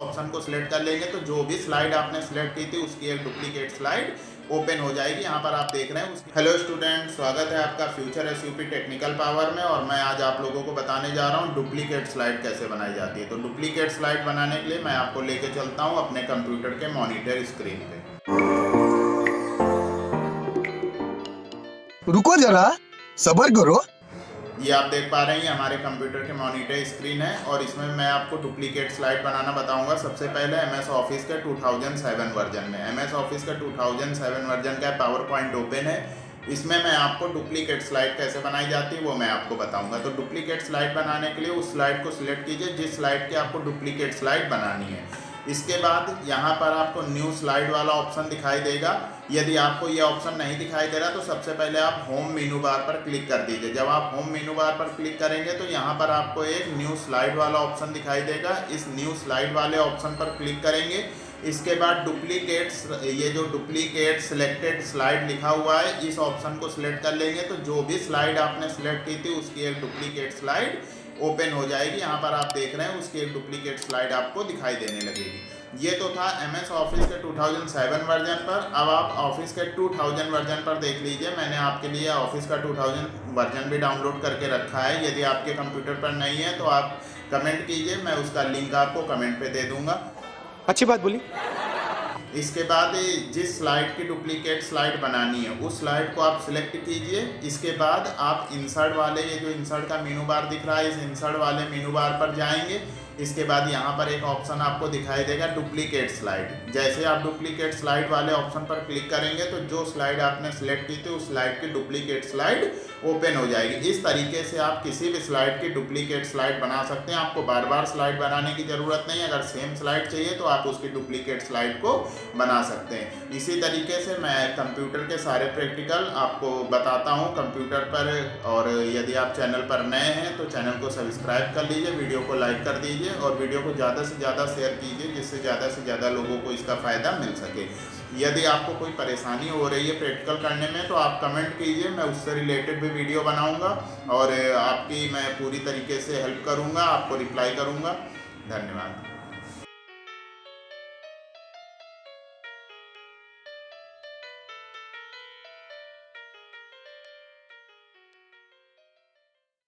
Option को select कर लेंगे तो जो भी स्लाइड आपने सिलेक्ट की थी उसकी एक डुप्लीकेट स्लाइड ओपन हो जाएगी। यहाँ पर आप देख रहे हैं उसकी। हेलो स्टूडेंट, स्वागत है आपका फ्यूचर एसयूपी टेक्निकल पावर में। और मैं आज आप लोगों को बताने जा रहा हूँ डुप्लीकेट स्लाइड कैसे बनाई जाती है। तो डुप्लीकेट स्लाइड बनाने के लिए मैं आपको लेके चलता हूँ अपने कंप्यूटर के मॉनिटर स्क्रीन पे। रुको जरा, सब्र करो। ये आप देख पा रहे हैं हमारे कंप्यूटर के मॉनिटर स्क्रीन है और इसमें मैं आपको डुप्लीकेट स्लाइड बनाना बताऊंगा। सबसे पहले एमएस ऑफिस के 2007 वर्जन में, एमएस ऑफिस का 2007 वर्जन का पावर पॉइंट ओपन है। इसमें मैं आपको डुप्लीकेट स्लाइड कैसे बनाई जाती है वो मैं आपको बताऊंगा। तो डुप्लीकेट स्लाइड बनाने के लिए उस स्लाइड को सिलेक्ट कीजिए जिस स्लाइड की आपको डुप्लीकेट स्लाइड बनानी है। इसके बाद यहाँ पर आपको न्यू स्लाइड वाला ऑप्शन दिखाई देगा। यदि आपको ये ऑप्शन नहीं दिखाई दे रहा तो सबसे पहले आप होम मेनू बार पर क्लिक कर दीजिए। जब आप होम मेनू बार पर क्लिक करेंगे तो यहाँ पर आपको एक न्यू स्लाइड वाला ऑप्शन दिखाई देगा। इस न्यू स्लाइड वाले ऑप्शन पर क्लिक करेंगे। इसके बाद डुप्लीकेट्स, ये जो डुप्लीकेट सिलेक्टेड स्लाइड लिखा हुआ है इस ऑप्शन को सिलेक्ट कर लेंगे तो जो भी स्लाइड आपने सिलेक्ट की थी उसकी एक डुप्लीकेट स्लाइड ओपन हो जाएगी। यहाँ पर आप देख रहे हैं उसकी एक डुप्लीकेट स्लाइड आपको दिखाई देने लगेगी। ये तो था एमएस ऑफिस के 2007 वर्जन पर। अब आप ऑफिस के 2000 वर्जन पर देख लीजिए। मैंने आपके लिए ऑफिस का 2000 वर्जन भी डाउनलोड करके रखा है। यदि आपके कंप्यूटर पर नहीं है तो आप कमेंट कीजिए, मैं उसका लिंक आपको कमेंट पे दे दूंगा। अच्छी बात बोली। इसके बाद जिस स्लाइड की डुप्लीकेट स्लाइड बनानी है उस स्लाइड को आप सिलेक्ट कीजिए। इसके बाद आप इंसर्ट वाले, ये जो इंसर्ट का मेनू बार दिख रहा है, इस इंसर्ट वाले मेनू बार पर जाएंगे। इसके बाद यहाँ पर एक ऑप्शन आपको दिखाई देगा डुप्लीकेट स्लाइड। जैसे आप डुप्लीकेट स्लाइड वाले ऑप्शन पर क्लिक करेंगे तो जो स्लाइड आपने सिलेक्ट की थी उस स्लाइड की डुप्लीकेट स्लाइड ओपन हो जाएगी। इस तरीके से आप किसी भी स्लाइड की डुप्लीकेट स्लाइड बना सकते हैं। आपको बार बार स्लाइड बनाने की ज़रूरत नहीं। अगर सेम स्लाइड चाहिए तो आप उसकी डुप्लीकेट स्लाइड को बना सकते हैं। इसी तरीके से मैं कंप्यूटर के सारे प्रैक्टिकल आपको बताता हूँ कंप्यूटर पर। और यदि आप चैनल पर नए हैं तो चैनल को सब्सक्राइब कर लीजिए, वीडियो को लाइक कर दीजिए और वीडियो को ज़्यादा से ज़्यादा शेयर कीजिए जिससे ज़्यादा से ज़्यादा लोगों को इसका फ़ायदा मिल सके। यदि आपको कोई परेशानी हो रही है प्रैक्टिकल करने में तो आप कमेंट कीजिए, मैं उससे रिलेटेड भी वीडियो बनाऊंगा और आपकी मैं पूरी तरीके से हेल्प करूंगा, आपको रिप्लाई करूंगा। धन्यवाद।